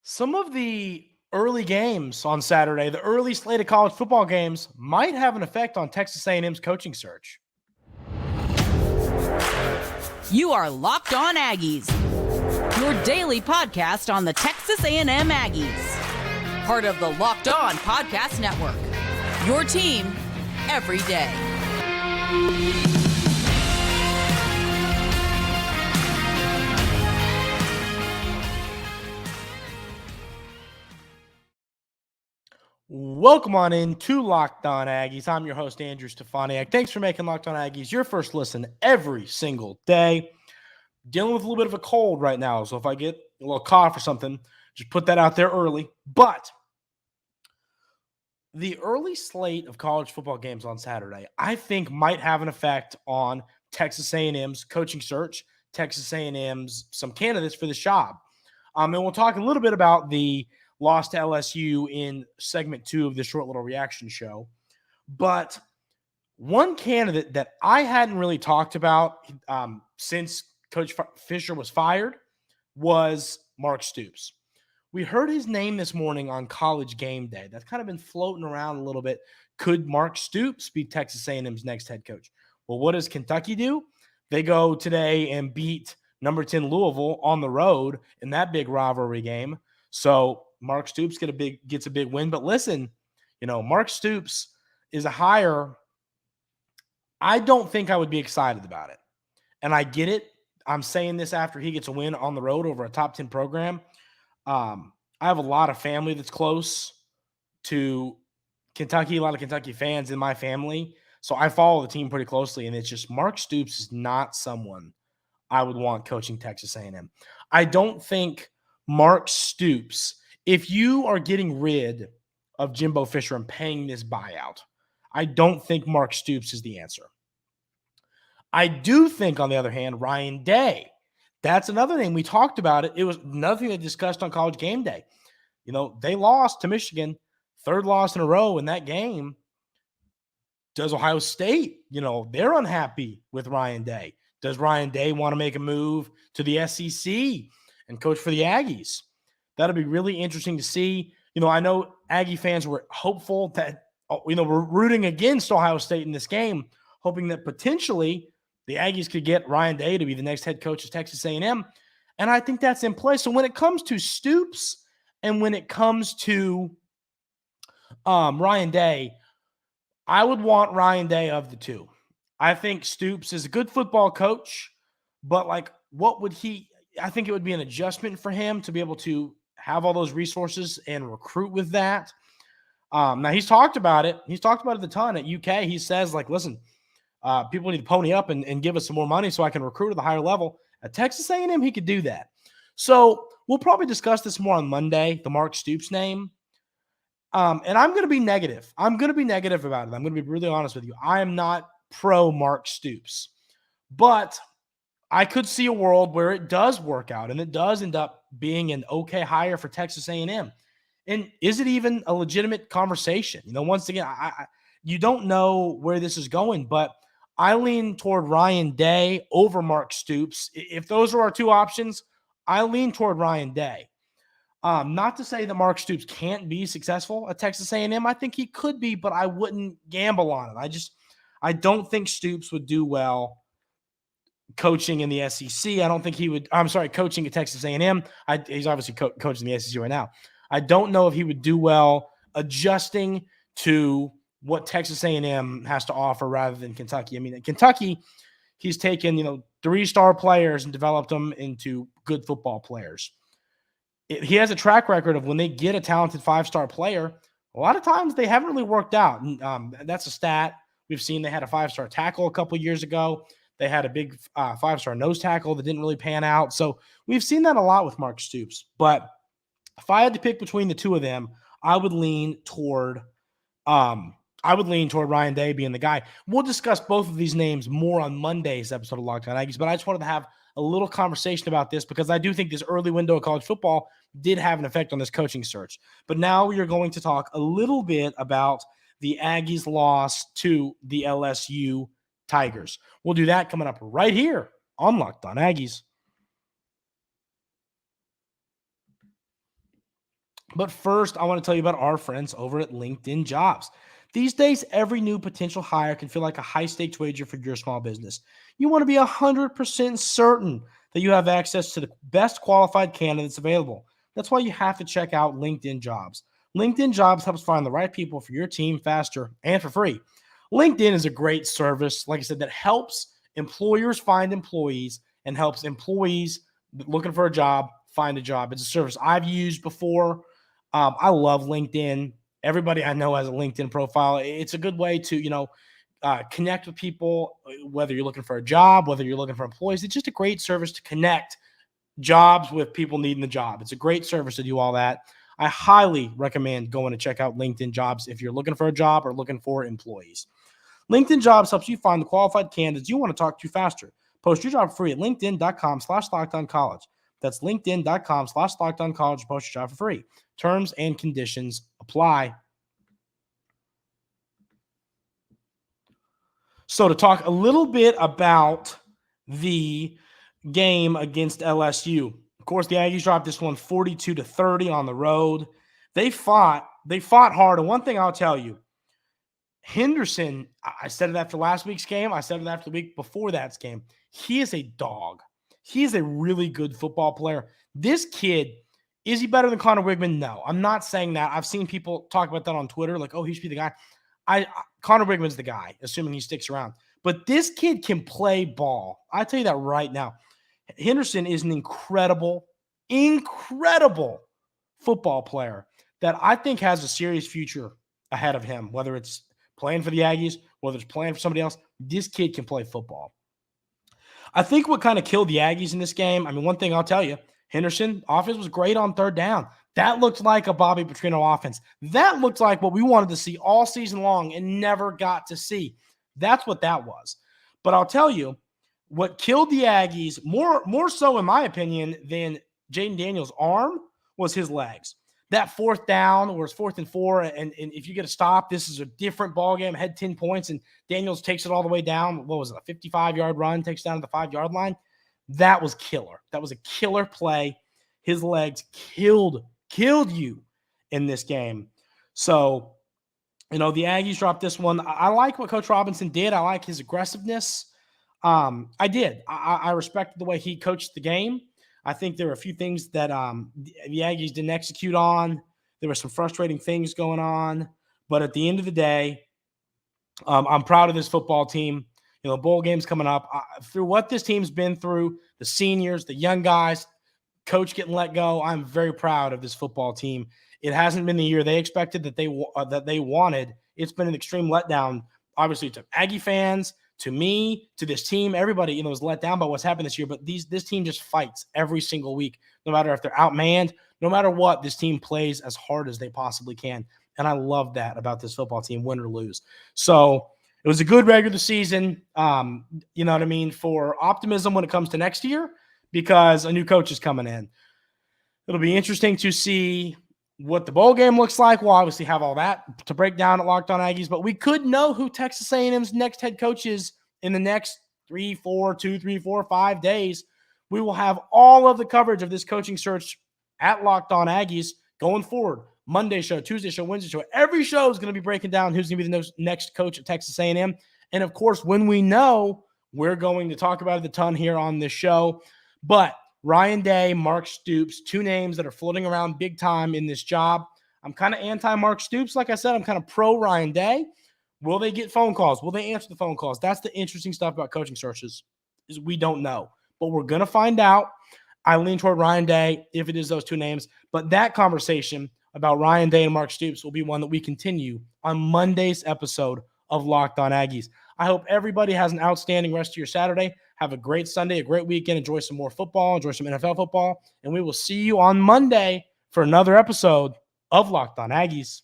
Some of the early games on Saturday, the early slate of college football games, might have an effect on Texas A&M's coaching search. You are Locked On Aggies, your daily podcast on the Texas A&M Aggies, part of the Locked On Podcast Network, your team every day. Welcome on in to Locked On Aggies. I'm your host, Andrew Stefaniak. Thanks for making Locked On Aggies your first listen every single day. Dealing with a little bit of a cold right now, so if I get a little cough or something, just put that out there early. But the early slate of college football games on Saturday, I think might have an effect on Texas A&M's coaching search, Texas A&M's some candidates for the job. And we'll talk a little bit about the loss to LSU in segment 2 of this short little reaction show. But one candidate that I hadn't really talked about since Coach Fisher was fired was Mark Stoops. We heard his name this morning on College Game Day. That's kind of been floating around a little bit. Could Mark Stoops be Texas A&M's next head coach? Well, what does Kentucky do? They go today and beat number 10 Louisville on the road in that big rivalry game. So Mark Stoops gets a big win. But listen, Mark Stoops is a hire. I don't think I would be excited about it. And I get it. I'm saying this after he gets a win on the road over a top 10 program. I have a lot of family that's close to Kentucky, a lot of Kentucky fans in my family. So I follow the team pretty closely. And it's just Mark Stoops is not someone I would want coaching Texas A&M. I don't think Mark Stoops, if you are getting rid of Jimbo Fisher and paying this buyout, I don't think Mark Stoops is the answer. I do think, on the other hand, Ryan Day, that's another thing. We talked about it. It was another thing they discussed on College Game Day. They lost to Michigan, third loss in a row in that game. Does Ohio State, they're unhappy with Ryan Day. Does Ryan Day want to make a move to the SEC and coach for the Aggies? That'll be really interesting to see. I know Aggie fans were hopeful that, we're rooting against Ohio State in this game, hoping that potentially the Aggies could get Ryan Day to be the next head coach of Texas A&M. And I think that's in play. So when it comes to Stoops and when it comes to Ryan Day, I would want Ryan Day of the two. I think Stoops is a good football coach, but I think it would be an adjustment for him to be able to have all those resources and recruit with that. Now he's talked about it. He's talked about it a ton at UK. He says, listen, people need to pony up and give us some more money so I can recruit at the higher level. At Texas A&M, he could do that. So we'll probably discuss this more on Monday, the Mark Stoops name. And I'm going to be negative. I'm going to be negative about it. I'm going to be really honest with you. I am not pro Mark Stoops. But I could see a world where it does work out and it does end up being an okay hire for Texas A&M. And is it even a legitimate conversation? Once again, you don't know where this is going, but I lean toward Ryan Day over Mark Stoops. If those are our two options, I lean toward Ryan Day. Not to say that Mark Stoops can't be successful at Texas A&M. I think he could be, but I wouldn't gamble on it. I don't think Stoops would do well coaching in the SEC. I don't think he would. I'm sorry, coaching at Texas A&M. He's obviously coaching the SEC right now. I don't know if he would do well adjusting to what Texas A&M has to offer rather than Kentucky. I mean, at Kentucky, he's taken 3-star players and developed them into good football players. He has a track record of when they get a talented 5-star player, a lot of times they haven't really worked out. And, that's a stat we've seen. They had a 5-star tackle a couple of years ago. They had a big 5-star nose tackle that didn't really pan out. So we've seen that a lot with Mark Stoops. But if I had to pick between the two of them, I would lean toward Ryan Day being the guy. We'll discuss both of these names more on Monday's episode of Locked On Aggies, but I just wanted to have a little conversation about this because I do think this early window of college football did have an effect on this coaching search. But now we are going to talk a little bit about the Aggies' loss to the LSU Tigers. We'll do that coming up right here on Locked On Aggies. But first, I want to tell you about our friends over at LinkedIn Jobs. These days, every new potential hire can feel like a high-stakes wager for your small business. You want to be 100% certain that you have access to the best qualified candidates available. That's why you have to check out LinkedIn Jobs. LinkedIn Jobs helps find the right people for your team faster and for free. LinkedIn is a great service, like I said, that helps employers find employees and helps employees looking for a job find a job. It's a service I've used before. I love LinkedIn. Everybody I know has a LinkedIn profile. It's a good way to, connect with people, whether you're looking for a job, whether you're looking for employees. It's just a great service to connect jobs with people needing the job. It's a great service to do all that. I highly recommend going to check out LinkedIn Jobs if you're looking for a job or looking for employees. LinkedIn Jobs helps you find the qualified candidates you want to talk to faster. Post your job free at linkedin.com/lockedoncollege. That's linkedin.com/lockedoncollege. Post your job for free. Terms and conditions apply. So to talk a little bit about the game against LSU. Of course, the Aggies dropped this one 42-30 on the road. They fought hard. And one thing I'll tell you, Henderson, I said it after last week's game. I said it after the week before that game. He is a dog. He is a really good football player. This kid, is he better than Connor Wigman? No, I'm not saying that. I've seen people talk about that on Twitter, like, oh, he should be the guy. Connor Wigman's the guy, assuming he sticks around. But this kid can play ball. I tell you that right now. Henderson is an incredible football player that I think has a serious future ahead of him, whether it's playing for the Aggies, whether it's playing for somebody else. This kid can play football. I think what kind of killed the Aggies in this game, one thing I'll tell you, Henderson, offense was great on third down. That looked like a Bobby Petrino offense. That looked like what we wanted to see all season long and never got to see. That's what that was. But I'll tell you, what killed the Aggies, more so in my opinion than Jaden Daniels' arm, was his legs. That fourth down, or it's 4th and 4, and if you get a stop, this is a different ball game. Had 10 points, and Daniels takes it all the way down. What was it, a 55-yard run, takes down to the 5-yard line? That was killer. That was a killer play. His legs killed you in this game. So, the Aggies dropped this one. I like what Coach Robinson did. I like his aggressiveness. I did. I respected the way he coached the game. I think there were a few things that the Aggies didn't execute on. There were some frustrating things going on. But at the end of the day, I'm proud of this football team. Bowl game's coming up. Through what this team's been through, the seniors, the young guys, coach getting let go, I'm very proud of this football team. It hasn't been the year they expected that they wanted. It's been an extreme letdown, obviously, to Aggie fans, to me, to this team. Everybody, was let down by what's happened this year. But this team just fights every single week, no matter if they're outmanned, no matter what. This team plays as hard as they possibly can, and I love that about this football team, win or lose. So it was a good regular season. You know what I mean, for optimism when it comes to next year, because a new coach is coming in. It'll be interesting to see what the bowl game looks like. We'll obviously have all that to break down at Locked On Aggies, but we could know who Texas A&M's next head coach is in the next 3, 4, 5 days. We will have all of the coverage of this coaching search at Locked On Aggies going forward. Monday show, Tuesday show, Wednesday show. Every show is going to be breaking down who's going to be the next coach at Texas A&M. And, of course, when we know, we're going to talk about it a ton here on this show. But Ryan Day, Mark Stoops, two names that are floating around big time in this job. I'm kind of anti-Mark Stoops. Like I said, I'm kind of pro-Ryan Day. Will they get phone calls? Will they answer the phone calls? That's the interesting stuff about coaching searches, is we don't know. But we're going to find out. I lean toward Ryan Day if it is those two names. But that conversation about Ryan Day and Mark Stoops will be one that we continue on Monday's episode of Locked On Aggies. I hope everybody has an outstanding rest of your Saturday. Have a great Sunday, a great weekend. Enjoy some more football. Enjoy some NFL football. And we will see you on Monday for another episode of Locked On Aggies.